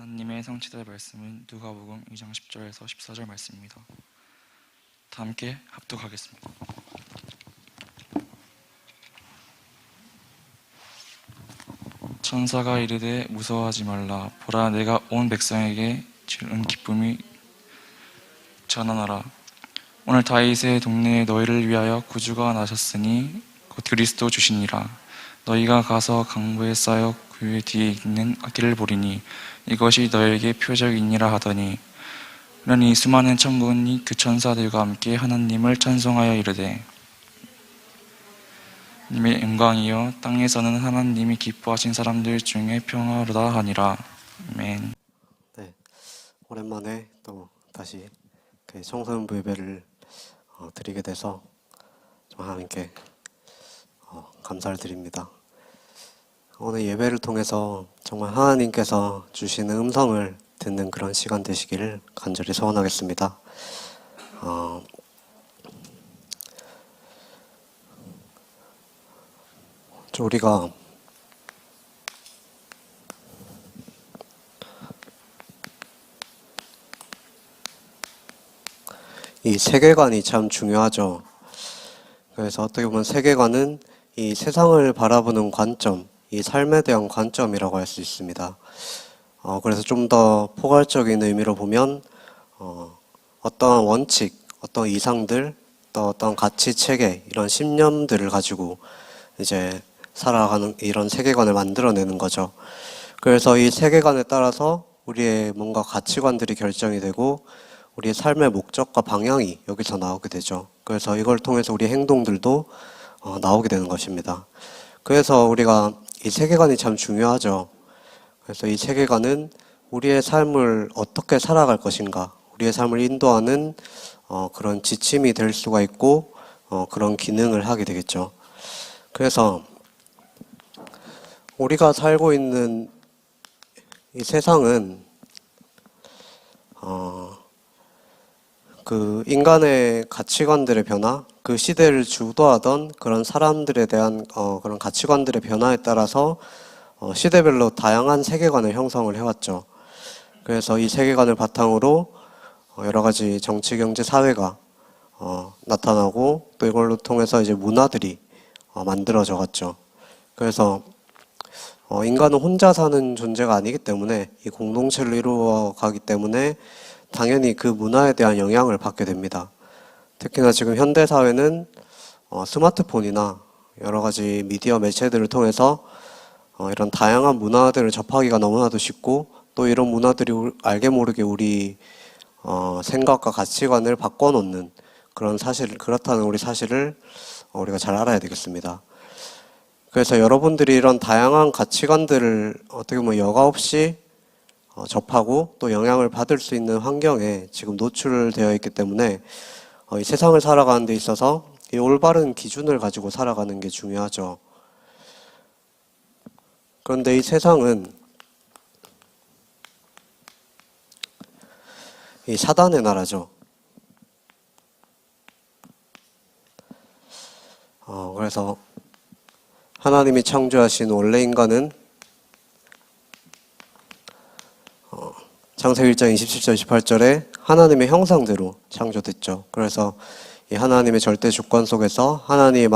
하나님의 성취될 말씀은 누가복음 2장 10절에서 14절 말씀입니다. 다 함께 합독하겠습니다. 천사가 이르되 무서워하지 말라. 보라, 내가 온 백성에게 주는 기쁨이 전하노라. 오늘 다윗의 동네에 너희를 위하여 구주가 나셨으니 곧 그리스도 주시니라. 너희가 가서 강보에 쌓여 그 뒤에 있는 악기를 보리니 이것이 너희에게 표적이니라 하더니, 그러니 수많은 천군이 그 천사들과 함께 하나님을 찬송하여 이르되, 하나님의 영광이여 땅에서는 하나님이 기뻐하신 사람들 중에 평화로다 하니라. 아멘. 네, 오랜만에 또 다시 청소년부 예배를 드리게 돼서 좀 하나님께 감사를 드립니다. 오늘 예배를 통해서 정말 하나님께서 주시는 음성을 듣는 그런 시간 되시기를 간절히 소원하겠습니다. 우리가 이 세계관이 참 중요하죠. 그래서 어떻게 보면 세계관은 이 세상을 바라보는 관점, 이 삶에 대한 관점이라고 할 수 있습니다. 그래서 좀 더 포괄적인 의미로 보면 어떠한 원칙, 어떤 이상들, 또 어떤 가치 체계, 이런 신념들을 가지고 이제 살아가는 이런 세계관을 만들어내는 거죠. 그래서 이 세계관에 따라서 우리의 뭔가 가치관들이 결정이 되고 우리의 삶의 목적과 방향이 여기서 나오게 되죠. 그래서 이걸 통해서 우리 행동들도 나오게 되는 것입니다. 그래서 우리가 이 세계관이 참 중요하죠. 그래서 이 세계관은 우리의 삶을 어떻게 살아갈 것인가, 우리의 삶을 인도하는 그런 지침이 될 수가 있고 그런 기능을 하게 되겠죠. 그래서 우리가 살고 있는 이 세상은 그 인간의 가치관들의 변화, 그 시대를 주도하던 그런 사람들에 대한 그런 가치관들의 변화에 따라서 시대별로 다양한 세계관을 형성을 해왔죠. 그래서 이 세계관을 바탕으로 여러 가지 정치, 경제, 사회가 나타나고 또 이걸로 통해서 이제 문화들이 만들어져 갔죠. 그래서 인간은 혼자 사는 존재가 아니기 때문에 이 공동체를 이루어 가기 때문에 당연히 그 문화에 대한 영향을 받게 됩니다. 특히나 지금 현대사회는 스마트폰이나 여러 가지 미디어 매체들을 통해서 이런 다양한 문화들을 접하기가 너무나도 쉽고 또 이런 문화들이 알게 모르게 우리 생각과 가치관을 바꿔놓는 그런 그렇다는 우리 사실을 우리가 잘 알아야 되겠습니다. 그래서 여러분들이 이런 다양한 가치관들을 어떻게 보면 여과 없이 접하고 또 영향을 받을 수 있는 환경에 지금 노출되어 있기 때문에 이 세상을 살아가는 데 있어서 이 올바른 기준을 가지고 살아가는 게 중요하죠. 그런데 이 세상은 이 사단의 나라죠. 그래서 하나님이 창조하신 원래 인간은 창세기 1장 27절 28절에 하나님의 형상대로 창조됐죠. 그래서 이 하나님의 절대 주권 속에서 하나님이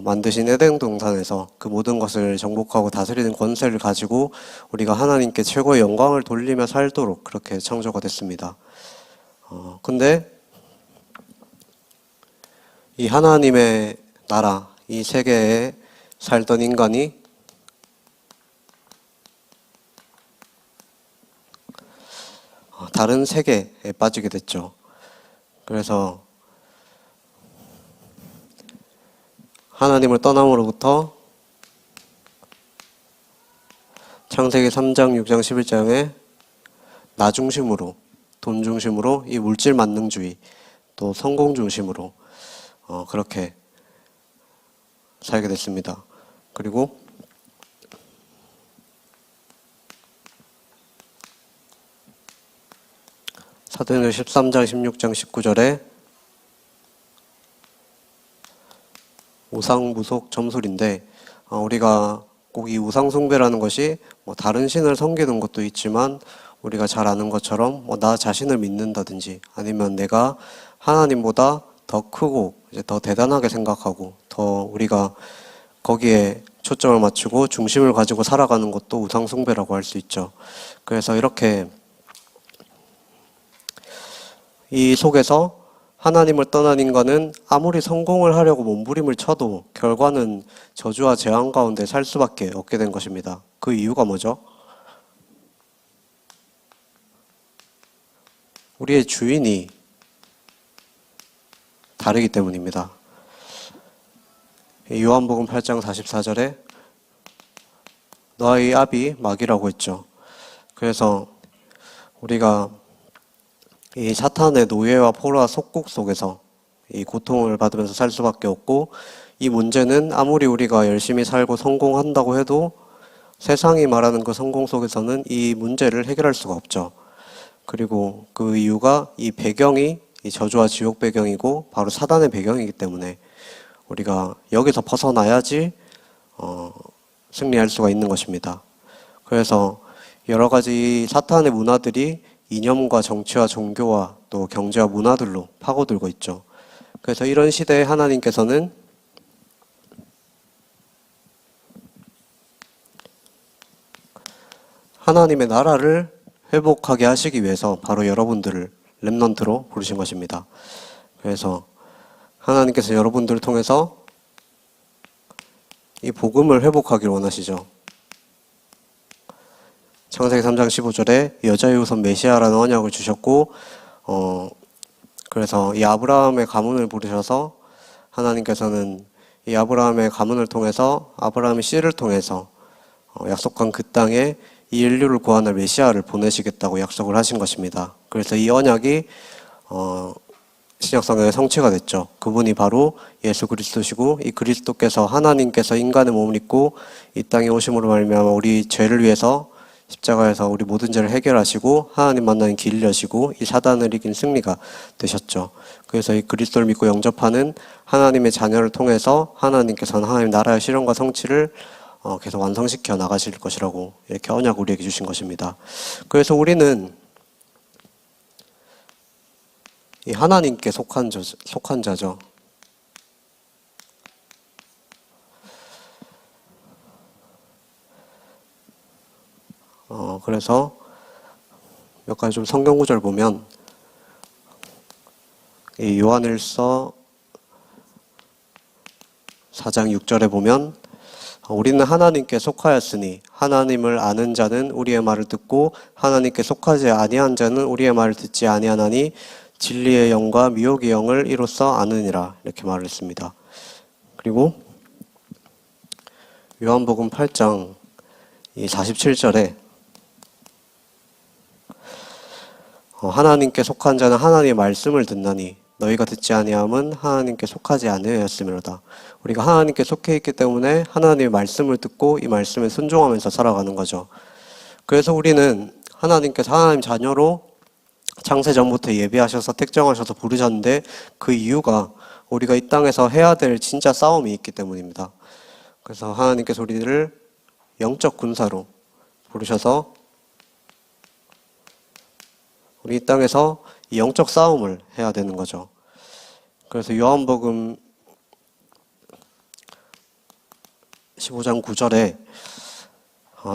만드신 에덴 동산에서 그 모든 것을 정복하고 다스리는 권세를 가지고 우리가 하나님께 최고의 영광을 돌리며 살도록 그렇게 창조가 됐습니다. 근데 이 하나님의 나라, 이 세계에 살던 인간이 다른 세계에 빠지게 됐죠. 그래서 하나님을 떠남으로부터 창세기 3장, 6장, 11장에 나 중심으로, 돈 중심으로, 이 물질 만능주의, 또 성공 중심으로 그렇게 살게 됐습니다. 그리고 사도행전 13장, 16장, 19절에 우상무속 점술인데 우리가 꼭 이 우상숭배라는 것이 뭐 다른 신을 섬기는 것도 있지만 우리가 잘 아는 것처럼 뭐 나 자신을 믿는다든지 아니면 내가 하나님보다 더 크고 이제 더 대단하게 생각하고 더 우리가 거기에 초점을 맞추고 중심을 가지고 살아가는 것도 우상숭배라고 할 수 있죠. 그래서 이렇게 이 속에서 하나님을 떠난 인간은 아무리 성공을 하려고 몸부림을 쳐도 결과는 저주와 재앙 가운데 살 수밖에 없게 된 것입니다. 그 이유가 뭐죠? 우리의 주인이 다르기 때문입니다. 요한복음 8장 44절에 너의 압이 마귀라고 했죠. 그래서 우리가 이 사탄의 노예와 포로와 속국 속에서 이 고통을 받으면서 살 수밖에 없고, 이 문제는 아무리 우리가 열심히 살고 성공한다고 해도 세상이 말하는 그 성공 속에서는 이 문제를 해결할 수가 없죠. 그리고 그 이유가 이 배경이 이 저주와 지옥 배경이고 바로 사단의 배경이기 때문에 우리가 여기서 벗어나야지 승리할 수가 있는 것입니다. 그래서 여러 가지 사탄의 문화들이 이념과 정치와 종교와 또 경제와 문화들로 파고들고 있죠. 그래서 이런 시대에 하나님께서는 하나님의 나라를 회복하게 하시기 위해서 바로 여러분들을 렘넌트로 부르신 것입니다. 그래서 하나님께서 여러분들을 통해서 이 복음을 회복하기를 원하시죠. 창세기 3장 15절에 여자의 후손 메시아라는 언약을 주셨고, 그래서 이 아브라함의 가문을 부르셔서 하나님께서는 이 아브라함의 가문을 통해서 아브라함의 씨를 통해서 약속한 그 땅에 이 인류를 구원할 메시아를 보내시겠다고 약속을 하신 것입니다. 그래서 이 언약이 신약성경의 성취가 됐죠. 그분이 바로 예수 그리스도시고, 이 그리스도께서 하나님께서 인간의 몸을 입고 이 땅에 오심으로 말미암아 우리 죄를 위해서 십자가에서 우리 모든 죄를 해결하시고 하나님 만나는 길을 여시고 이 사단을 이긴 승리가 되셨죠. 그래서 이 그리스도를 믿고 영접하는 하나님의 자녀를 통해서 하나님께서는 하나님 나라의 실현과 성취를 계속 완성시켜 나가실 것이라고 이렇게 언약을 우리에게 주신 것입니다. 그래서 우리는 이 하나님께 속한 자죠. 그래서 몇 가지 좀 성경 구절 보면 이 요한일서 4장 6절에 보면 우리는 하나님께 속하였으니 하나님을 아는 자는 우리의 말을 듣고 하나님께 속하지 아니한 자는 우리의 말을 듣지 아니하나니 진리의 영과 미혹의 영을 이로써 아느니라, 이렇게 말을 했습니다. 그리고 요한복음 8장 47절에 하나님께 속한 자는 하나님의 말씀을 듣나니 너희가 듣지 아니함은 하나님께 속하지 아니하였음이로다. 우리가 하나님께 속해 있기 때문에 하나님의 말씀을 듣고 이 말씀에 순종하면서 살아가는 거죠. 그래서 우리는 하나님께서 하나님 자녀로 창세 전부터 예비하셔서 택정하셔서 부르셨는데 그 이유가 우리가 이 땅에서 해야 될 진짜 싸움이 있기 때문입니다. 그래서 하나님께서 우리를 영적 군사로 부르셔서 우리 이 땅에서 이 영적 싸움을 해야 되는 거죠. 그래서 요한복음 15장 9절에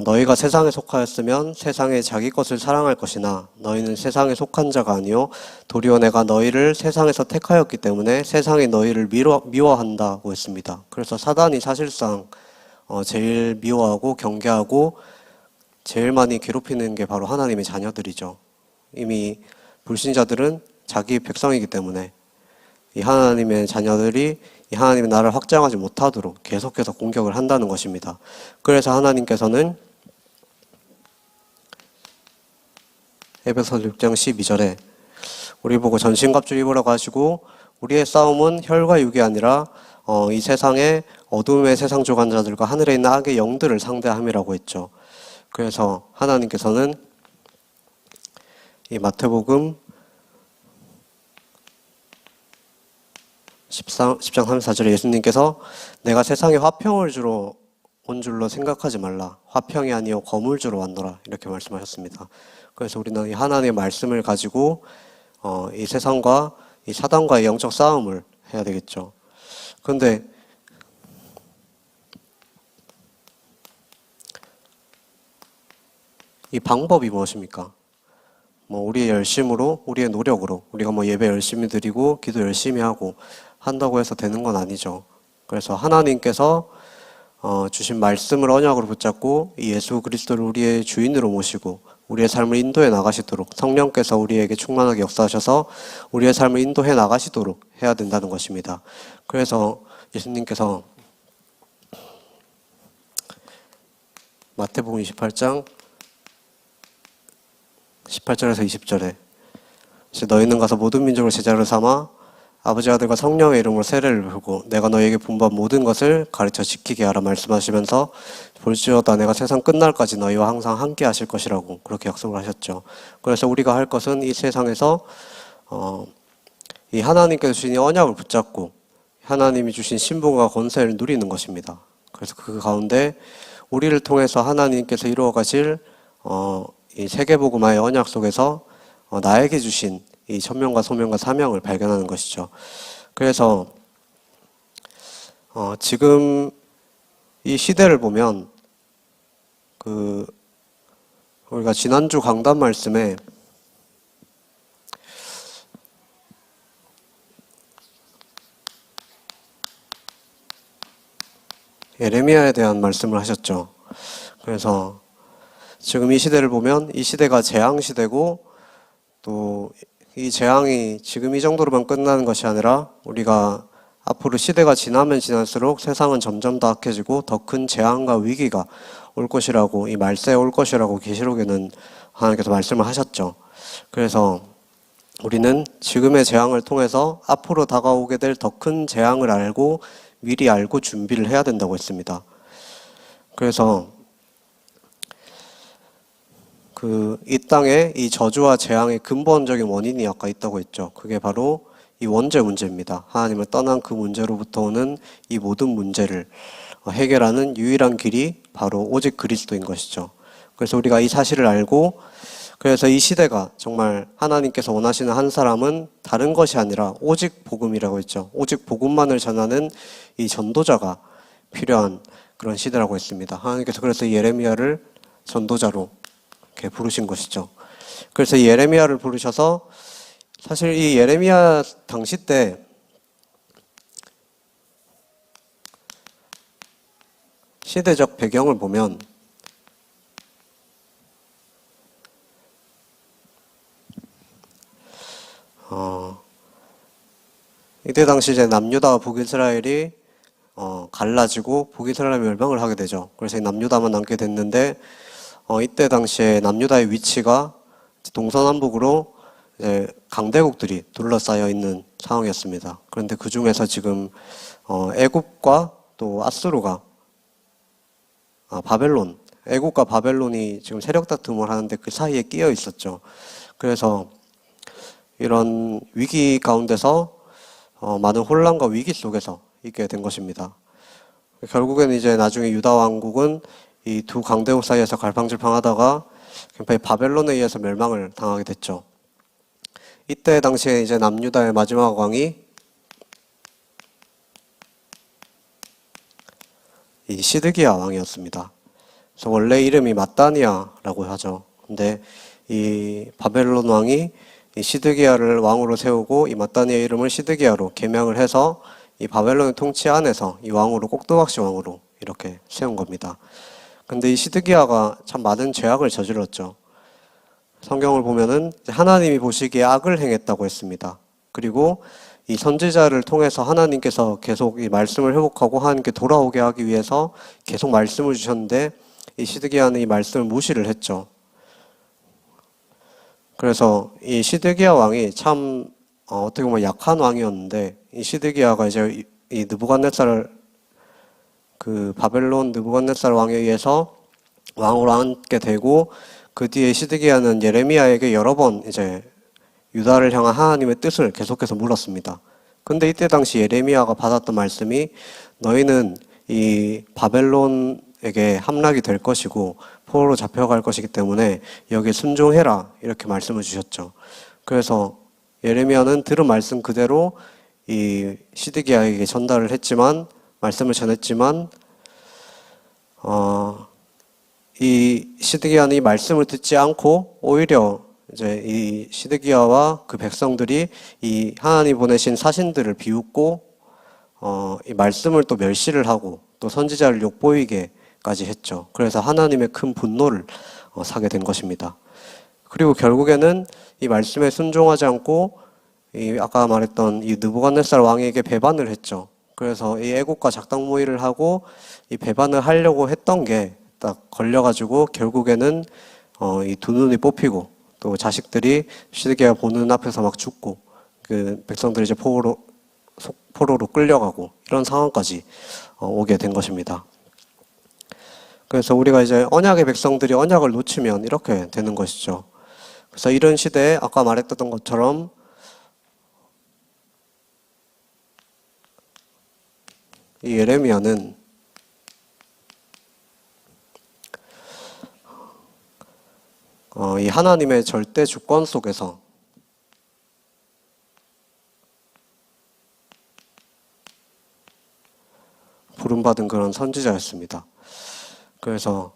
너희가 세상에 속하였으면 세상에 자기 것을 사랑할 것이나 너희는 세상에 속한 자가 아니요 도리어 내가 너희를 세상에서 택하였기 때문에 세상이 너희를 미워한다고 했습니다. 그래서 사단이 사실상 제일 미워하고 경계하고 제일 많이 괴롭히는 게 바로 하나님의 자녀들이죠. 이미 불신자들은 자기 백성이기 때문에 이 하나님의 자녀들이 이 하나님의 나라를 확장하지 못하도록 계속해서 공격을 한다는 것입니다. 그래서 하나님께서는 에베소 6장 12절에 우리 보고 전신갑주 입으라고 하시고 우리의 싸움은 혈과 육이 아니라 이 세상의 어둠의 세상 주관자들과 하늘에 있는 악의 영들을 상대함이라고 했죠. 그래서 하나님께서는 이 마태복음 10장 34절에 예수님께서 내가 세상에 화평을 주러 온 줄로 생각하지 말라. 화평이 아니요 거물주로 왔노라. 이렇게 말씀하셨습니다. 그래서 우리는 이 하나님의 말씀을 가지고 이 세상과 이 사단과의 영적 싸움을 해야 되겠죠. 그런데 이 방법이 무엇입니까? 우리의 열심으로, 우리의 노력으로, 우리가 예배 열심히 드리고, 기도 열심히 하고, 한다고 해서 되는 건 아니죠. 그래서 하나님께서, 주신 말씀을 언약으로 붙잡고, 이 예수 그리스도를 우리의 주인으로 모시고, 우리의 삶을 인도해 나가시도록, 성령께서 우리에게 충만하게 역사하셔서, 우리의 삶을 인도해 나가시도록 해야 된다는 것입니다. 그래서 예수님께서, 마태복음 28장, 18절에서 20절에 너희는 가서 모든 민족을 제자로 삼아 아버지 아들과 성령의 이름으로 세례를 베고 내가 너희에게 분부한 모든 것을 가르쳐 지키게 하라 말씀하시면서 볼지어다 내가 세상 끝날까지 너희와 항상 함께 하실 것이라고 그렇게 약속을 하셨죠. 그래서 우리가 할 것은 이 세상에서 이 하나님께서 주신 언약을 붙잡고 하나님이 주신 신분과 권세를 누리는 것입니다. 그래서 그 가운데 우리를 통해서 하나님께서 이루어 가실 이 세계복음화의 언약 속에서 나에게 주신 이 천명과 소명과 사명을 발견하는 것이죠. 그래서 지금 이 시대를 보면 우리가 지난주 강단 말씀에 예레미야에 대한 말씀을 하셨죠. 그래서 지금 이 시대를 보면 이 시대가 재앙 시대고 또 이 재앙이 지금 이 정도로만 끝나는 것이 아니라 우리가 앞으로 시대가 지나면 지날수록 세상은 점점 더 악해지고 더 큰 재앙과 위기가 올 것이라고 이 말세에 올 것이라고 계시록에는 하나님께서 말씀을 하셨죠. 그래서 우리는 지금의 재앙을 통해서 앞으로 다가오게 될 더 큰 재앙을 알고 미리 알고 준비를 해야 된다고 했습니다. 그래서 이 땅에 이 저주와 재앙의 근본적인 원인이 아까 있다고 했죠. 그게 바로 이 원죄 문제입니다. 하나님을 떠난 그 문제로부터 오는 이 모든 문제를 해결하는 유일한 길이 바로 오직 그리스도인 것이죠. 그래서 우리가 이 사실을 알고 그래서 이 시대가 정말 하나님께서 원하시는 한 사람은 다른 것이 아니라 오직 복음이라고 했죠. 오직 복음만을 전하는 이 전도자가 필요한 그런 시대라고 했습니다. 하나님께서 그래서 예레미야를 전도자로 이렇게 부르신 것이죠. 그래서 예레미야를 부르셔서 사실 이 예레미야 당시 때 시대적 배경을 보면 이때 당시 이제 남유다와 북이스라엘이 갈라지고 북이스라엘이 멸망을 하게 되죠. 그래서 남유다만 남게 됐는데 이때 당시에 남유다의 위치가 동서남북으로 이제 강대국들이 둘러싸여 있는 상황이었습니다. 그런데 그 중에서 지금 애굽과 또 아수르가 바벨론, 애굽과 바벨론이 지금 세력 다툼을 하는데 그 사이에 끼어 있었죠. 그래서 이런 위기 가운데서 많은 혼란과 위기 속에서 있게 된 것입니다. 결국에는 이제 나중에 유다 왕국은 이 두 강대국 사이에서 갈팡질팡하다가 바벨론에 의해서 멸망을 당하게 됐죠. 이때 당시에 이제 남유다의 마지막 왕이 이 시드기야 왕이었습니다. 그래서 원래 이름이 마따니아라고 하죠. 근데 이 바벨론 왕이 이 시드기야를 왕으로 세우고 이 마따니아 이름을 시드기야로 개명을 해서 이 바벨론의 통치 안에서 이 왕으로 꼭두각시 왕으로 이렇게 세운 겁니다. 근데 이 시드기야가 참 많은 죄악을 저질렀죠. 성경을 보면은 하나님이 보시기에 악을 행했다고 했습니다. 그리고 이 선지자를 통해서 하나님께서 계속 이 말씀을 회복하고 하나님께 돌아오게 하기 위해서 계속 말씀을 주셨는데 이 시드기야는 이 말씀을 무시를 했죠. 그래서 이 시드기야 왕이 참 어떻게 보면 약한 왕이었는데 이 시드기야가 이제 이 느부갓네살 그 바벨론 느부갓네살 왕에 의해서 왕으로 앉게 되고 그 뒤에 시드기야는 예레미야에게 여러 번 이제 유다를 향한 하나님의 뜻을 계속해서 물었습니다. 근데 이때 당시 예레미야가 받았던 말씀이 너희는 이 바벨론에 에게 함락이 될 것이고 포로로 잡혀갈 것이기 때문에 여기에 순종해라 이렇게 말씀을 주셨죠. 그래서 예레미야는 들은 말씀 그대로 이 시드기야에게 전달을 했지만 말씀을 전했지만 이 시드기야는 이 말씀을 듣지 않고 오히려 이제 이 시드기야와 그 백성들이 이 하나님 보내신 사신들을 비웃고 이 말씀을 또 멸시를 하고 또 선지자를 욕보이게까지 했죠. 그래서 하나님의 큰 분노를 사게 된 것입니다. 그리고 결국에는 이 말씀에 순종하지 않고 이 아까 말했던 이 느부갓네살 왕에게 배반을 했죠. 그래서 이 애국과 작당 모의를 하고 이 배반을 하려고 했던 게 딱 걸려가지고 결국에는 이 두 눈이 뽑히고 또 자식들이 시드기야 보는 앞에서 막 죽고 그 백성들이 이제 포로로 끌려가고 이런 상황까지 오게 된 것입니다. 그래서 우리가 이제 언약의 백성들이 언약을 놓치면 이렇게 되는 것이죠. 그래서 이런 시대에 아까 말했던 것처럼 이 예레미야는 이 하나님의 절대 주권 속에서 부름받은 그런 선지자였습니다. 그래서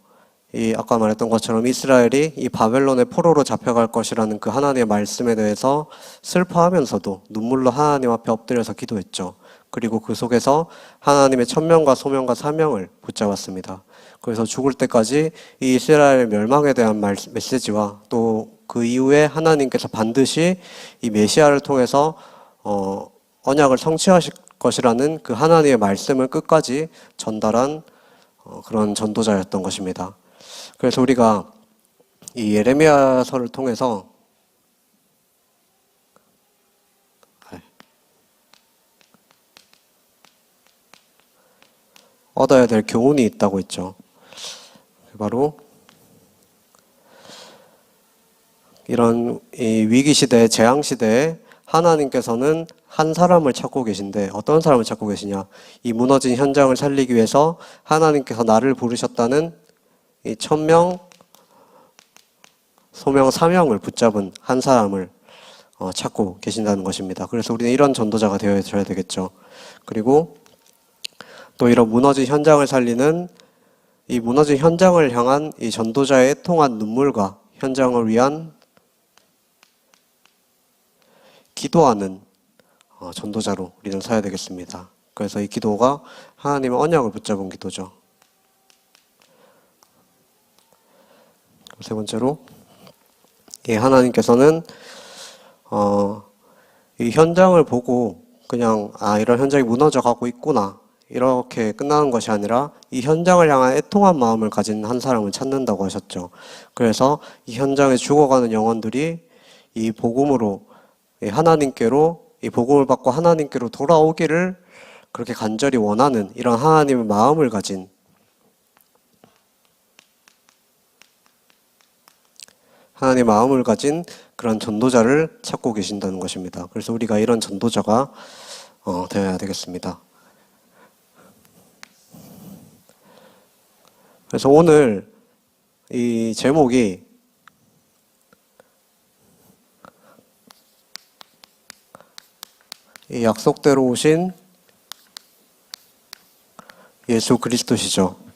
이 아까 말했던 것처럼 이스라엘이 이 바벨론의 포로로 잡혀갈 것이라는 그 하나님의 말씀에 대해서 슬퍼하면서도 눈물로 하나님 앞에 엎드려서 기도했죠. 그리고 그 속에서 하나님의 천명과 소명과 사명을 붙잡았습니다. 그래서 죽을 때까지 이 이스라엘 멸망에 대한 메시지와 또 그 이후에 하나님께서 반드시 이 메시아를 통해서 언약을 성취하실 것이라는 그 하나님의 말씀을 끝까지 전달한 그런 전도자였던 것입니다. 그래서 우리가 이 예레미야서를 통해서 얻어야 될 교훈이 있다고 했죠. 바로 이런 이 위기 시대, 재앙 시대에 하나님께서는 한 사람을 찾고 계신데 어떤 사람을 찾고 계시냐? 이 무너진 현장을 살리기 위해서 하나님께서 나를 부르셨다는 이 천명, 소명, 사명을 붙잡은 한 사람을 찾고 계신다는 것입니다. 그래서 우리는 이런 전도자가 되어야 되겠죠. 그리고 또 이런 무너진 현장을 살리는 이 무너진 현장을 향한 이 전도자의 애통한 눈물과 현장을 위한 기도하는 전도자로 우리는 서야 되겠습니다. 그래서 이 기도가 하나님의 언약을 붙잡은 기도죠. 세 번째로 하나님께서는 이 현장을 보고 그냥 이런 현장이 무너져 가고 있구나 이렇게 끝나는 것이 아니라 이 현장을 향한 애통한 마음을 가진 한 사람을 찾는다고 하셨죠. 그래서 이 현장에 죽어가는 영혼들이 이 복음으로 하나님께로 이 복음을 받고 하나님께로 돌아오기를 그렇게 간절히 원하는 이런 하나님의 마음을 가진 하나님의 마음을 가진 그런 전도자를 찾고 계신다는 것입니다. 그래서 우리가 이런 전도자가 되어야 되겠습니다. 그래서 오늘 이 제목이 이 약속대로 오신 예수 그리스도시죠.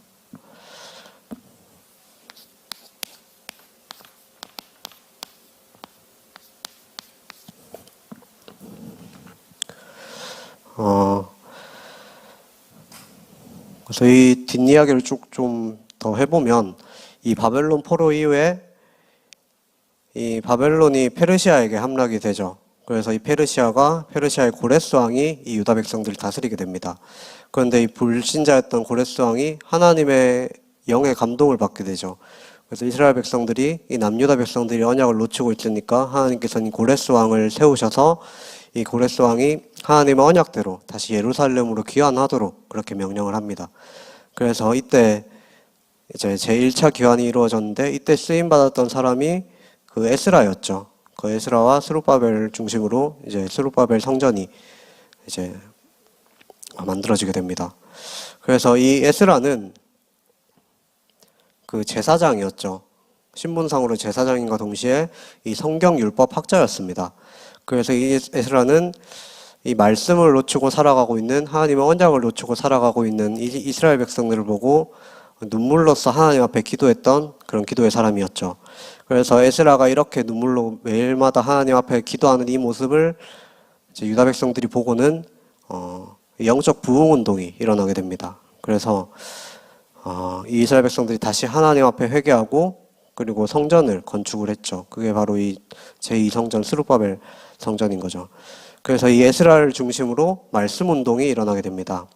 그래서 이 뒷이야기를 쭉 좀 더 해보면 이 바벨론 포로 이후에 이 바벨론이 페르시아에게 함락이 되죠. 그래서 이 페르시아의 고레스 왕이 이 유다 백성들을 다스리게 됩니다. 그런데 이 불신자였던 고레스 왕이 하나님의 영의 감동을 받게 되죠. 그래서 이스라엘 백성들이 이 남유다 백성들이 언약을 놓치고 있으니까 하나님께서는 이 고레스 왕을 세우셔서 이 고레스 왕이 하나님의 언약대로 다시 예루살렘으로 귀환하도록 그렇게 명령을 합니다. 그래서 이때 이제 제1차 귀환이 이루어졌는데 이때 쓰임 받았던 사람이 그 에스라였죠. 그 에스라와 스룹바벨 중심으로 이제 스룹바벨 성전이 이제 만들어지게 됩니다. 그래서 이 에스라는 그 제사장이었죠. 신분상으로 제사장인과 동시에 이 성경 율법 학자였습니다. 그래서 이 에스라는 이 말씀을 놓치고 살아가고 있는, 하나님의 언약을 놓치고 살아가고 있는 이 이스라엘 백성들을 보고 눈물로써 하나님 앞에 기도했던 그런 기도의 사람이었죠. 그래서 에스라가 이렇게 눈물로 매일마다 하나님 앞에 기도하는 이 모습을 이제 유다 백성들이 보고는 영적 부흥 운동이 일어나게 됩니다. 그래서 이 이스라엘 백성들이 다시 하나님 앞에 회개하고 그리고 성전을 건축을 했죠. 그게 바로 이 제2성전 스룹바벨 성전인 거죠. 그래서 이 에스라를 중심으로 말씀 운동이 일어나게 됩니다.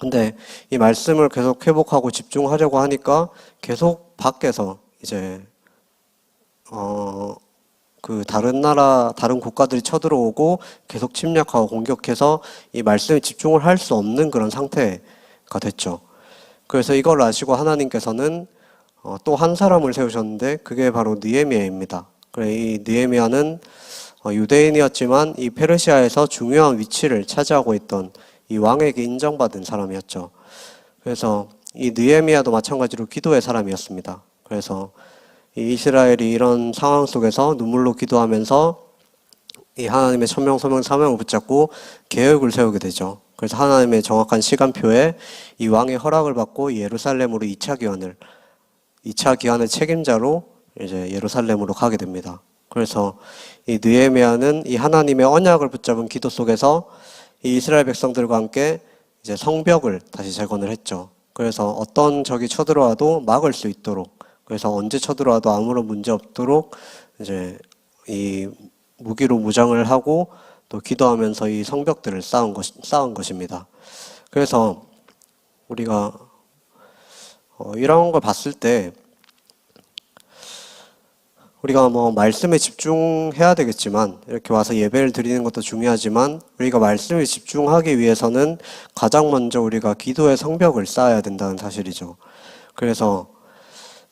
근데 이 말씀을 계속 회복하고 집중하려고 하니까 계속 밖에서 이제 그 다른 나라, 다른 국가들이 쳐들어오고 계속 침략하고 공격해서 이 말씀에 집중을 할 수 없는 그런 상태가 됐죠. 그래서 이걸 아시고 하나님께서는 또 한 사람을 세우셨는데 그게 바로 느헤미야입니다. 그래 이 느헤미야는 유대인이었지만 이 페르시아에서 중요한 위치를 차지하고 있던 이 왕에게 인정받은 사람이었죠. 그래서 이 느헤미야도 마찬가지로 기도의 사람이었습니다. 그래서 이 이스라엘이 이런 상황 속에서 눈물로 기도하면서 이 하나님의 천명소명 사명을 붙잡고 계획을 세우게 되죠. 그래서 하나님의 정확한 시간표에 이 왕의 허락을 받고 예루살렘으로 2차 기한의 책임자로 이제 예루살렘으로 가게 됩니다. 그래서 이 느헤미야는 이 하나님의 언약을 붙잡은 기도 속에서 이 이스라엘 백성들과 함께 이제 성벽을 다시 재건을 했죠. 그래서 어떤 적이 쳐들어와도 막을 수 있도록, 그래서 언제 쳐들어와도 아무런 문제 없도록 이제 이 무기로 무장을 하고 또 기도하면서 이 성벽들을 쌓은 것입니다. 그래서 우리가 이런 걸 봤을 때 우리가 뭐 말씀에 집중해야 되겠지만 이렇게 와서 예배를 드리는 것도 중요하지만 우리가 말씀에 집중하기 위해서는 가장 먼저 우리가 기도의 성벽을 쌓아야 된다는 사실이죠. 그래서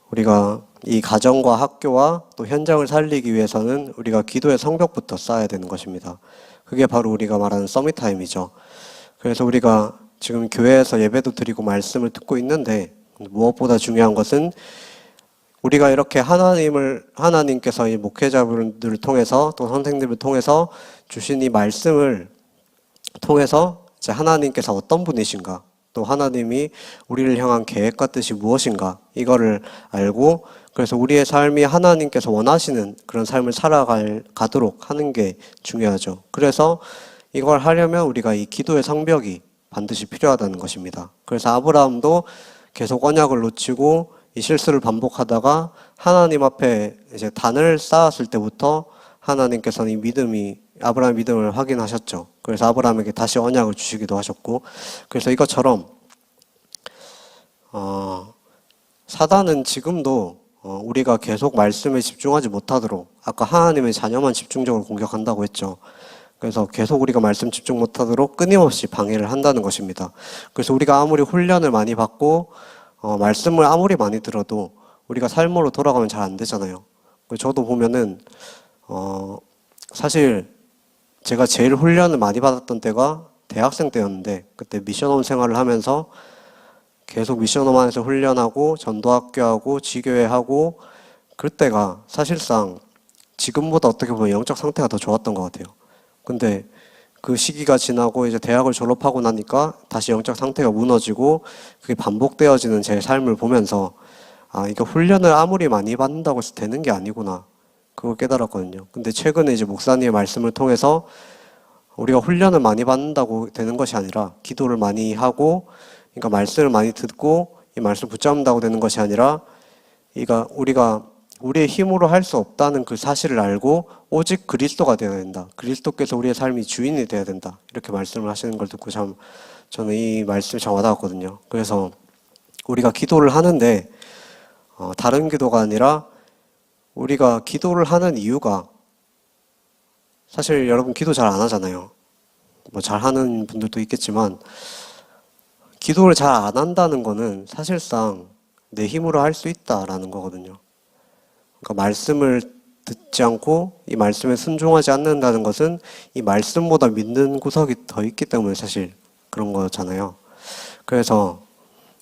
우리가 이 가정과 학교와 또 현장을 살리기 위해서는 우리가 기도의 성벽부터 쌓아야 되는 것입니다. 그게 바로 우리가 말하는 서밋타임이죠. 그래서 우리가 지금 교회에서 예배도 드리고 말씀을 듣고 있는데 무엇보다 중요한 것은 우리가 이렇게 하나님께서 이 목회자분들을 통해서 또 선생님을 통해서 주신 이 말씀을 통해서 이제 하나님께서 어떤 분이신가, 또 하나님이 우리를 향한 계획과 뜻이 무엇인가, 이거를 알고 그래서 우리의 삶이 하나님께서 원하시는 그런 삶을 살아가도록 하는 게 중요하죠. 그래서 이걸 하려면 우리가 이 기도의 성벽이 반드시 필요하다는 것입니다. 그래서 아브라함도 계속 언약을 놓치고 이 실수를 반복하다가 하나님 앞에 이제 단을 쌓았을 때부터 하나님께서는 아브라함의 믿음을 확인하셨죠. 그래서 아브라함에게 다시 언약을 주시기도 하셨고, 그래서 이것처럼 사단은 지금도 우리가 계속 말씀에 집중하지 못하도록, 아까 하나님의 자녀만 집중적으로 공격한다고 했죠. 그래서 계속 우리가 말씀 집중 못하도록 끊임없이 방해를 한다는 것입니다. 그래서 우리가 아무리 훈련을 많이 받고 말씀을 아무리 많이 들어도 우리가 삶으로 돌아가면 잘 안 되잖아요. 저도 보면은 사실 제가 제일 훈련을 많이 받았던 때가 대학생 때였는데, 그때 미션홈 생활을 하면서 계속 미션홈 안에서 훈련하고 전도학교하고 지교회하고, 그때가 사실상 지금보다 어떻게 보면 영적 상태가 더 좋았던 것 같아요. 근데 그 시기가 지나고 이제 대학을 졸업하고 나니까 다시 영적 상태가 무너지고 그게 반복되어지는 제 삶을 보면서 이거 훈련을 아무리 많이 받는다고 해서 되는 게 아니구나, 그걸 깨달았거든요. 근데 최근에 이제 목사님의 말씀을 통해서 우리가 훈련을 많이 받는다고 되는 것이 아니라 기도를 많이 하고, 그러니까 말씀을 많이 듣고 이 말씀 붙잡는다고 되는 것이 아니라 우리가 우리의 힘으로 할 수 없다는 그 사실을 알고 오직 그리스도가 되어야 된다. 그리스도께서 우리의 삶이 주인이 되어야 된다. 이렇게 말씀을 하시는 걸 듣고 저는 이 말씀이 참 와닿았거든요. 그래서 우리가 기도를 하는데 다른 기도가 아니라 우리가 기도를 하는 이유가, 사실 여러분 기도 잘 안 하잖아요. 뭐 잘하는 분들도 있겠지만 기도를 잘 안 한다는 거는 사실상 내 힘으로 할 수 있다라는 거거든요. 그러니까 말씀을 듣지 않고 이 말씀에 순종하지 않는다는 것은 이 말씀보다 믿는 구석이 더 있기 때문에 사실 그런 거잖아요. 그래서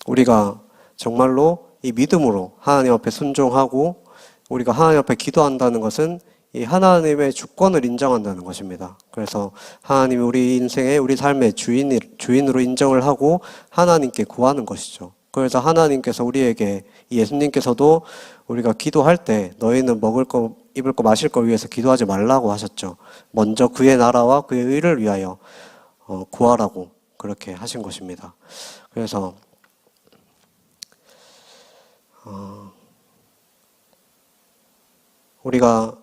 우리가 정말로 이 믿음으로 하나님 앞에 순종하고 우리가 하나님 앞에 기도한다는 것은 이 하나님의 주권을 인정한다는 것입니다. 그래서 하나님이 우리 인생의 우리 삶의 주인으로 인정을 하고 하나님께 구하는 것이죠. 그래서 하나님께서 우리에게 예수님께서도 우리가 기도할 때 너희는 먹을 거, 입을 거, 마실 거 위해서 기도하지 말라고 하셨죠. 먼저 그의 나라와 그의 의를 위하여 구하라고 그렇게 하신 것입니다. 그래서 우리가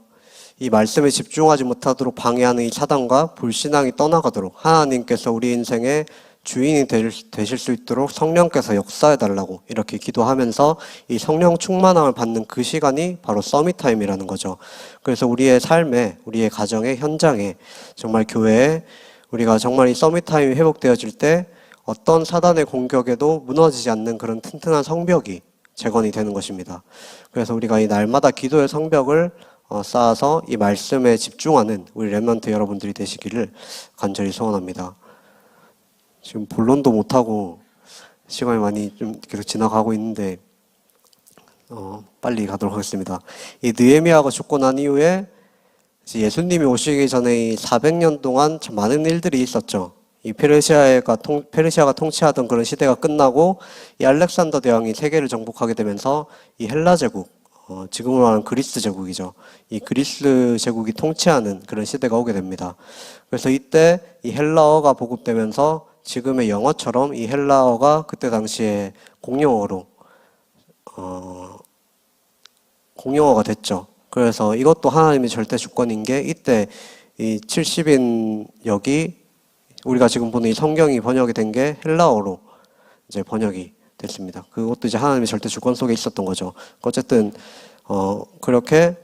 이 말씀에 집중하지 못하도록 방해하는 이 사단과 불신앙이 떠나가도록 하나님께서 우리 인생의 주인이 되실 수 있도록 성령께서 역사해달라고 이렇게 기도하면서 이 성령 충만함을 받는 그 시간이 바로 서밋타임이라는 거죠. 그래서 우리의 삶에, 우리의 가정의 현장에, 정말 교회에 우리가 정말 이 서밋타임이 회복되어질 때 어떤 사단의 공격에도 무너지지 않는 그런 튼튼한 성벽이 재건이 되는 것입니다. 그래서 우리가 이 날마다 기도의 성벽을 쌓아서 이 말씀에 집중하는 우리 렘넌트 여러분들이 되시기를 간절히 소원합니다. 지금 본론도 못하고 시간이 많이 좀 계속 지나가고 있는데 빨리 가도록 하겠습니다. 이 느헤미야가 죽고 난 이후에 예수님이 오시기 전에 이 400년 동안 참 많은 일들이 있었죠. 이 페르시아가 통치하던 그런 시대가 끝나고 이 알렉산더 대왕이 세계를 정복하게 되면서 이 헬라 제국, 지금으로 말하는 그리스 제국이죠. 이 그리스 제국이 통치하는 그런 시대가 오게 됩니다. 그래서 이때 이 헬라어가 보급되면서 지금의 영어처럼 이 헬라어가 그때 당시에 공용어가 됐죠. 그래서 이것도 하나님의 절대 주권인 게 이때 이 70인역이 우리가 지금 보는 이 성경이 번역이 된 게 헬라어로 이제 번역이 됐습니다. 그것도 이제 하나님의 절대 주권 속에 있었던 거죠. 어쨌든 그렇게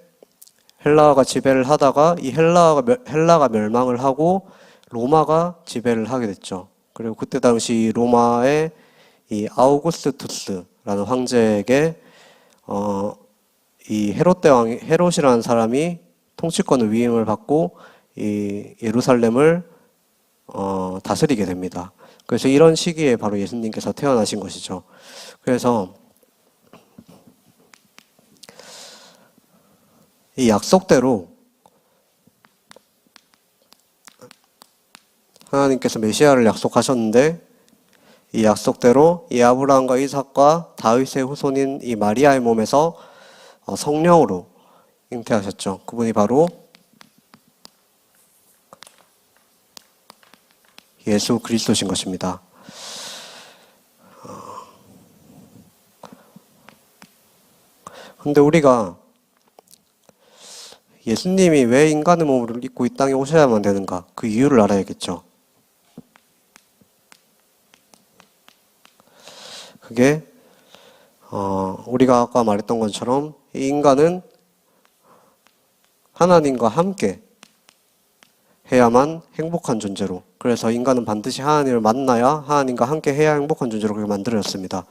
헬라어가 지배를 하다가 이 헬라가 멸망을 하고 로마가 지배를 하게 됐죠. 그리고 그때 당시 로마의 이 아우구스투스라는 황제에게 이 헤롯이라는 사람이 통치권을 위임을 받고 이 예루살렘을 다스리게 됩니다. 그래서 이런 시기에 바로 예수님께서 태어나신 것이죠. 그래서 이 약속대로 하나님께서 메시아를 약속하셨는데 이 약속대로 이 아브라함과 이삭과 다윗의 후손인 이 마리아의 몸에서 성령으로 잉태하셨죠. 그분이 바로 예수 그리스도신 것입니다. 근데 우리가 예수님이 왜 인간의 몸을 입고 이 땅에 오셔야만 되는가? 그 이유를 알아야겠죠. 그게 우리가 아까 말했던 것처럼 이 인간은 하나님과 함께 해야만 행복한 존재로, 그래서 인간은 반드시 하나님을 만나야 하나님과 함께 해야 행복한 존재로 그렇게 만들어졌습니다.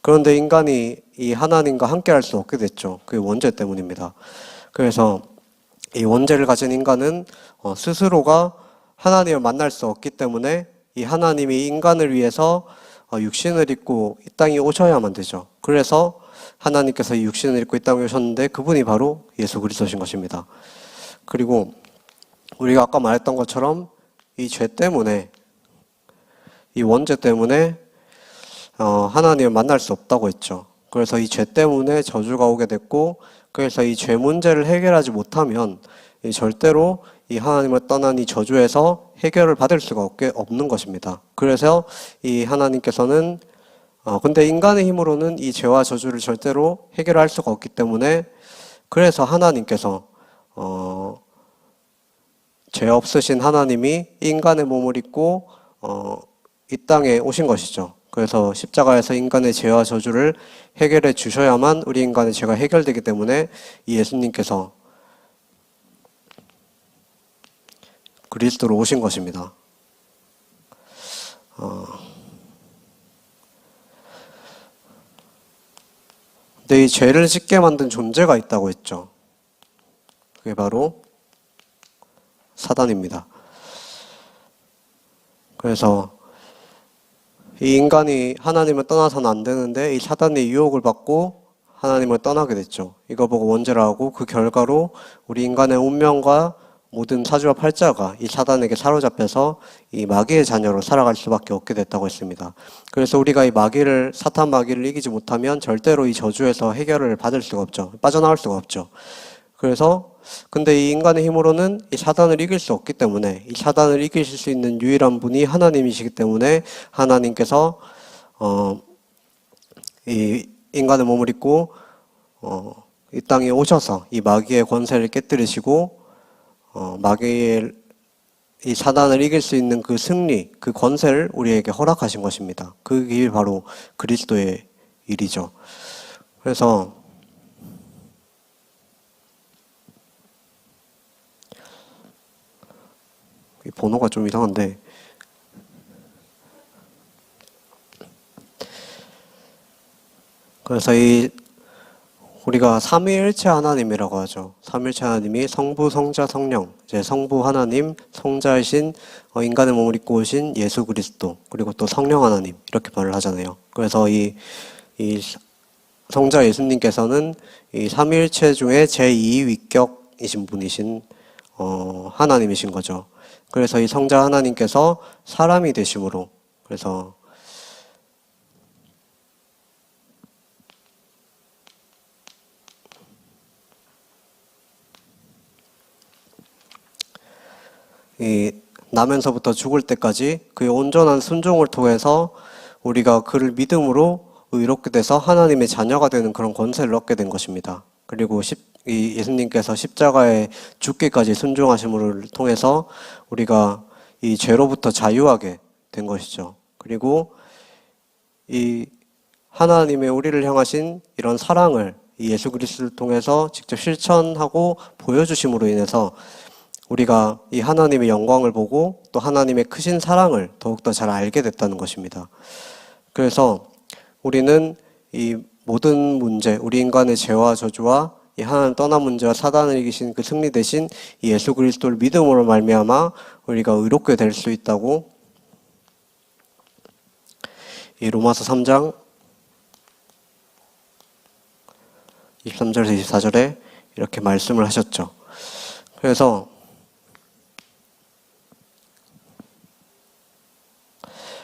그런데 인간이 이 하나님과 함께 할 수 없게 됐죠. 그게 원죄 때문입니다. 그래서 이 원죄를 가진 인간은 스스로가 하나님을 만날 수 없기 때문에 이 하나님이 인간을 위해서 육신을 입고 이 땅에 오셔야만 되죠. 그래서 하나님께서 이 육신을 입고 이 땅에 오셨는데 그분이 바로 예수 그리스도신 것입니다. 그리고 우리가 아까 말했던 것처럼 이 죄 때문에, 이 원죄 때문에 하나님을 만날 수 없다고 했죠. 그래서 이 죄 때문에 저주가 오게 됐고, 그래서 이 죄 문제를 해결하지 못하면 절대로 이 하나님을 떠난 이 저주에서 해결을 받을 수가 없는 것입니다. 그래서 이 하나님께서는 근데 인간의 힘으로는 이 죄와 저주를 절대로 해결할 수가 없기 때문에, 그래서 하나님께서 죄 없으신 하나님이 인간의 몸을 입고 이 땅에 오신 것이죠. 그래서 십자가에서 인간의 죄와 저주를 해결해 주셔야만 우리 인간의 죄가 해결되기 때문에 이 예수님께서 그리스도로 오신 것입니다. 근데 이 죄를 짓게 만든 존재가 있다고 했죠. 그게 바로 사단입니다. 그래서 이 인간이 하나님을 떠나서는 안 되는데 이 사단의 유혹을 받고 하나님을 떠나게 됐죠. 이거 보고 원죄라고 그 결과로 우리 인간의 운명과 모든 사주와 팔자가 이 사단에게 사로잡혀서 이 마귀의 자녀로 살아갈 수밖에 없게 됐다고 했습니다. 그래서 우리가 이 마귀를, 사탄 마귀를 이기지 못하면 절대로 이 저주에서 해결을 받을 수가 없죠. 빠져나올 수가 없죠. 그래서 근데 이 인간의 힘으로는 이 사단을 이길 수 없기 때문에 이 사단을 이기실 수 있는 유일한 분이 하나님이시기 때문에 하나님께서 이 인간의 몸을 입고 이 땅에 오셔서 이 마귀의 권세를 깨뜨리시고 마귀의 이 사단을 이길 수 있는 그 승리, 그 권세를 우리에게 허락하신 것입니다. 그 길이 바로 그리스도의 일이죠. 그래서 이 번호가 좀 이상한데 그래서 이 우리가 삼위일체 하나님이라고 하죠. 삼위일체 하나님이 성부, 성자, 성령, 이제 성부 하나님, 성자이신 인간의 몸을 입고 오신 예수 그리스도, 그리고 또 성령 하나님 이렇게 말을 하잖아요. 그래서 이 성자 예수님께서는 이 삼위일체 중에 제2위격이신 분이신 하나님이신 거죠. 그래서 이 성자 하나님께서 사람이 되심으로 그래서 이 나면서부터 죽을 때까지 그의 온전한 순종을 통해서 우리가 그를 믿음으로 의롭게 돼서 하나님의 자녀가 되는 그런 권세를 얻게 된 것입니다. 그리고 이 예수님께서 십자가에 죽기까지 순종하심을 통해서 우리가 이 죄로부터 자유하게 된 것이죠. 그리고 이 하나님의 우리를 향하신 이런 사랑을 이 예수 그리스도를 통해서 직접 실천하고 보여주심으로 인해서 우리가 이 하나님의 영광을 보고 또 하나님의 크신 사랑을 더욱더 잘 알게 됐다는 것입니다. 그래서 우리는 이 모든 문제, 우리 인간의 죄와 저주와 이 하나님 떠난 문제와 사단을 이기신 그 승리 대신 이 예수 그리스도를 믿음으로 말미암아 우리가 의롭게 될 수 있다고 이 로마서 3장 23절에서 24절에 이렇게 말씀을 하셨죠. 그래서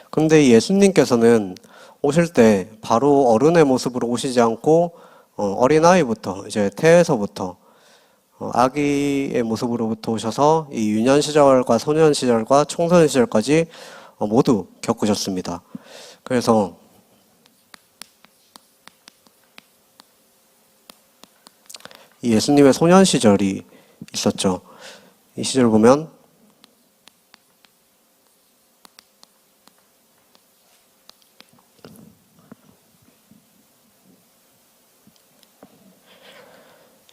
근데 예수님께서는 오실 때 바로 어른의 모습으로 오시지 않고 어린아이부터 이제 태에서부터 아기의 모습으로부터 오셔서 이 유년 시절과 소년 시절과 청소년 시절까지 모두 겪으셨습니다. 그래서 이 예수님의 소년 시절이 있었죠. 이 시절 보면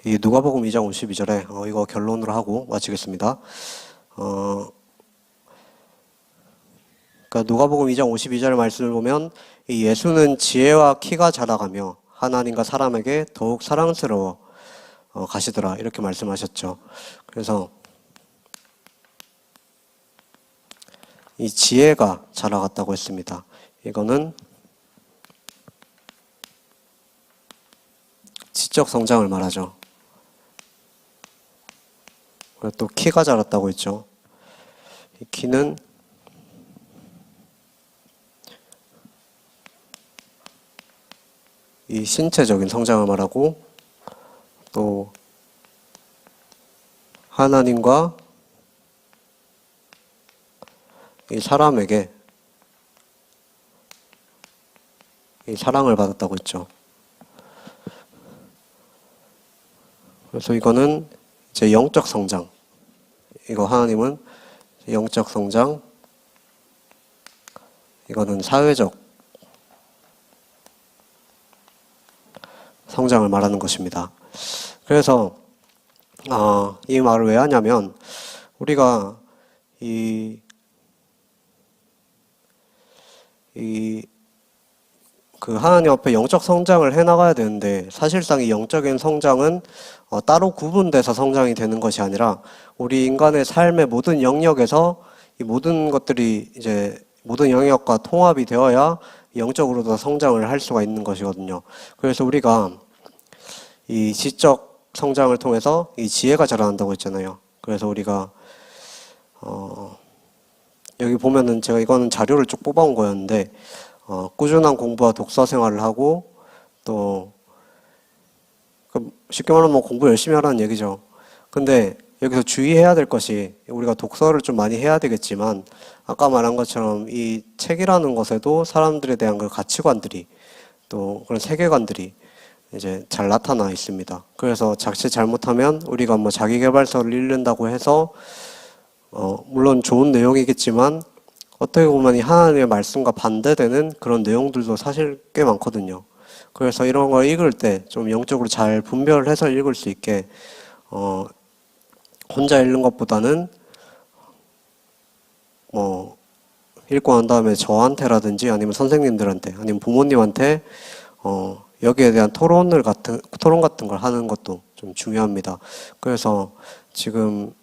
이 누가복음 2장 52절에 이거 결론으로 하고 마치겠습니다. 그러니까 누가복음 2장 52절 말씀을 보면 이 예수는 지혜와 키가 자라가며 하나님과 사람에게 더욱 사랑스러워 가시더라 이렇게 말씀하셨죠. 그래서 이 지혜가 자라갔다고 했습니다. 이거는 지적 성장을 말하죠. 그리고 또 키가 자랐다고 했죠. 이 키는 이 신체적인 성장을 말하고 또 하나님과 이 사람에게 이 사랑을 받았다고 했죠. 그래서 이거는 이제 영적 성장. 이거 하나님은 영적 성장. 이거는 사회적 성장을 말하는 것입니다. 그래서 이 말을 왜 하냐면 우리가 그 하나님 앞에 영적 성장을 해나가야 되는데 사실상 이 영적인 성장은 따로 구분돼서 성장이 되는 것이 아니라 우리 인간의 삶의 모든 영역에서 이 모든 것들이 이제 모든 영역과 통합이 되어야 영적으로도 성장을 할 수가 있는 것이거든요. 그래서 우리가 이 지적 성장을 통해서 이 지혜가 자라난다고 했잖아요. 그래서 우리가 여기 보면은 제가 이거는 자료를 쭉 뽑아온 거였는데 꾸준한 공부와 독서 생활을 하고 또 쉽게 말하면 뭐 공부 열심히 하라는 얘기죠. 근데 여기서 주의해야 될 것이 우리가 독서를 좀 많이 해야 되겠지만 아까 말한 것처럼 이 책이라는 것에도 사람들에 대한 그 가치관들이 또 그런 세계관들이 이제 잘 나타나 있습니다. 그래서 자칫 잘못하면 우리가 뭐 자기계발서를 읽는다고 해서 물론 좋은 내용이겠지만 어떻게 보면 이 하나님의 말씀과 반대되는 그런 내용들도 사실 꽤 많거든요. 그래서 이런 걸 읽을 때 좀 영적으로 잘 분별해서 읽을 수 있게 혼자 읽는 것보다는 뭐 읽고 난 다음에 저한테라든지 아니면 선생님들한테 아니면 부모님한테 여기에 대한 토론 같은 걸 하는 것도 좀 중요합니다. 그래서 지금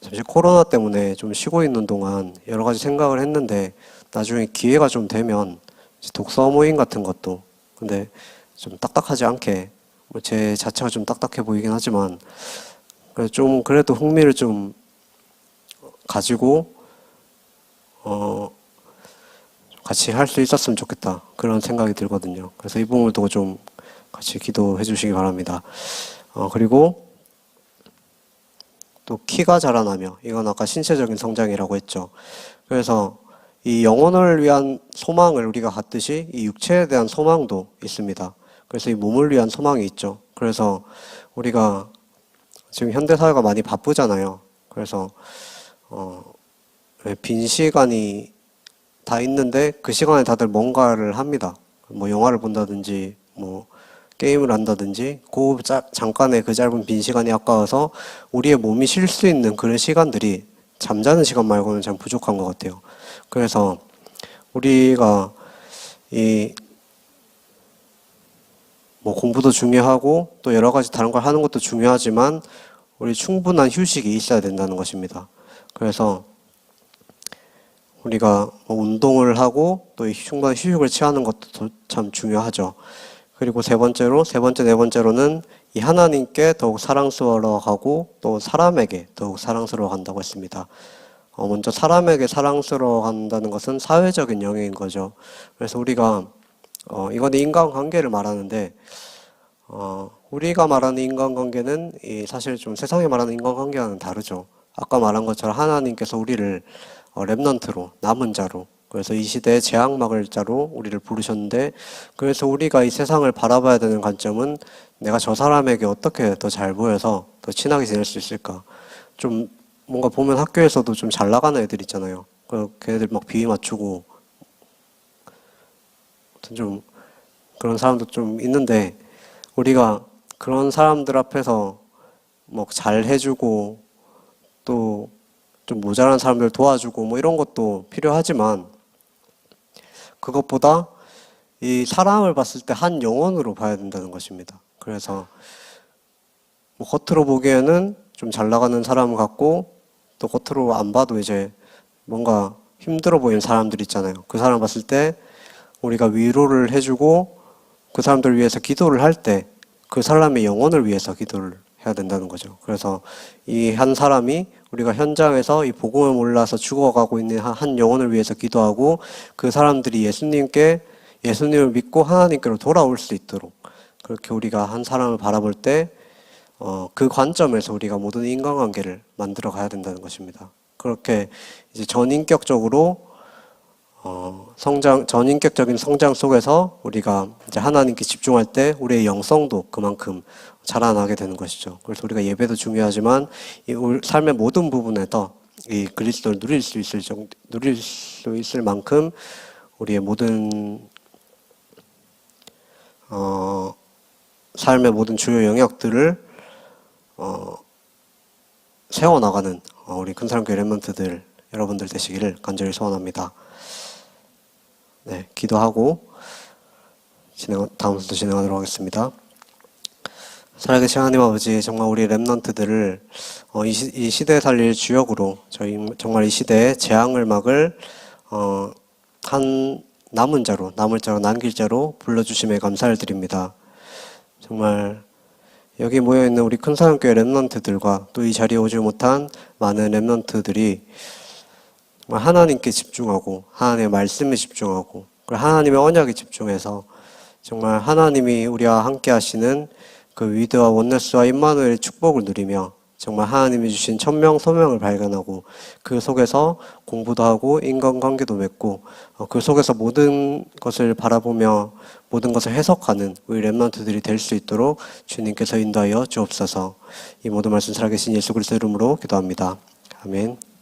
잠시 코로나 때문에 좀 쉬고 있는 동안 여러 가지 생각을 했는데 나중에 기회가 좀 되면 독서 모임 같은 것도 근데 좀 딱딱하지 않게 뭐 제 자체가 좀 딱딱해 보이긴 하지만 좀 그래도 흥미를 좀 가지고 같이 할 수 있었으면 좋겠다 그런 생각이 들거든요. 그래서 이 부분을 두고 좀 같이 기도해 주시기 바랍니다. 그리고 또 키가 자라나며 이건 아까 신체적인 성장이라고 했죠. 그래서 이 영혼을 위한 소망을 우리가 갖듯이 이 육체에 대한 소망도 있습니다. 그래서 이 몸을 위한 소망이 있죠. 그래서 우리가 지금 현대 사회가 많이 바쁘잖아요. 그래서 빈 시간이 다 있는데 그 시간에 다들 뭔가를 합니다. 뭐 영화를 본다든지 뭐 게임을 한다든지 잠깐의 그 짧은 빈 시간이 아까워서 우리의 몸이 쉴 수 있는 그런 시간들이 잠자는 시간 말고는 참 부족한 것 같아요. 그래서 우리가 뭐 공부도 중요하고 또 여러 가지 다른 걸 하는 것도 중요하지만 우리 충분한 휴식이 있어야 된다는 것입니다. 그래서 우리가 뭐 운동을 하고 또 충분한 휴식을 취하는 것도 참 중요하죠. 그리고 네 번째로는 이 하나님께 더욱 사랑스러워하고 또 사람에게 더욱 사랑스러워한다고 했습니다. 먼저 사람에게 사랑스러워한다는 것은 사회적인 영역인 거죠. 그래서 우리가 이거는 인간관계를 말하는데 우리가 말하는 인간관계는 사실 좀 세상에 말하는 인간관계와는 다르죠. 아까 말한 것처럼 하나님께서 우리를 렘넌트로 남은 자로 그래서 이 시대의 재앙 막을 자로 우리를 부르셨는데 그래서 우리가 이 세상을 바라봐야 되는 관점은 내가 저 사람에게 어떻게 더 잘 보여서 더 친하게 지낼 수 있을까. 좀 뭔가 보면 학교에서도 좀 잘 나가는 애들 있잖아요. 걔네들 막 비위 맞추고 좀 그런 사람도 좀 있는데 우리가 그런 사람들 앞에서 뭐 잘 해주고 또 좀 모자란 사람들 도와주고 뭐 이런 것도 필요하지만 그것보다 이 사람을 봤을 때 한 영혼으로 봐야 된다는 것입니다. 그래서 뭐 겉으로 보기에는 좀 잘 나가는 사람 같고 또 겉으로 안 봐도 이제 뭔가 힘들어 보이는 사람들 있잖아요. 그 사람 봤을 때 우리가 위로를 해주고 그 사람들을 위해서 기도를 할 때 그 사람의 영혼을 위해서 기도를 해야 된다는 거죠. 그래서 이 한 사람이 우리가 현장에서 이 복음을 몰라서 죽어가고 있는 한 영혼을 위해서 기도하고 그 사람들이 예수님을 믿고 하나님께로 돌아올 수 있도록 그렇게 우리가 한 사람을 바라볼 때 그 관점에서 우리가 모든 인간관계를 만들어 가야 된다는 것입니다. 그렇게 이제 전인격적으로 전인격적인 성장 속에서 우리가 이제 하나님께 집중할 때 우리의 영성도 그만큼 자라나게 되는 것이죠. 그래서 우리가 예배도 중요하지만 이 삶의 모든 부분에서 이 그리스도를 누릴 수 있을 만큼 우리의 모든 삶의 모든 주요 영역들을 세워나가는 우리 큰사람교회 렘넌트들 여러분들 되시기를 간절히 소원합니다. 네, 기도하고 다음 순서 진행하도록 하겠습니다. 살아계신 하나님 아버지, 정말 우리 렘넌트들을 이 시대에 살릴 주역으로 저희 정말 이 시대의 재앙을 막을 한 남은 자로 남길 자로 불러주심에 감사를 드립니다. 정말 여기 모여있는 우리 큰사랑교회 렘넌트들과 또 이 자리에 오지 못한 많은 렘넌트들이 정말 하나님께 집중하고 하나님의 말씀에 집중하고 그리고 하나님의 언약에 집중해서 정말 하나님이 우리와 함께 하시는 그 위드와 원네스와 임마누엘의 축복을 누리며 정말 하나님이 주신 천명 소명을 발견하고 그 속에서 공부도 하고 인간관계도 맺고 그 속에서 모든 것을 바라보며 모든 것을 해석하는 우리 렘넌트들이 될 수 있도록 주님께서 인도하여 주옵소서. 이 모든 말씀 살아계신 예수 그리스도 이름으로 기도합니다. 아멘.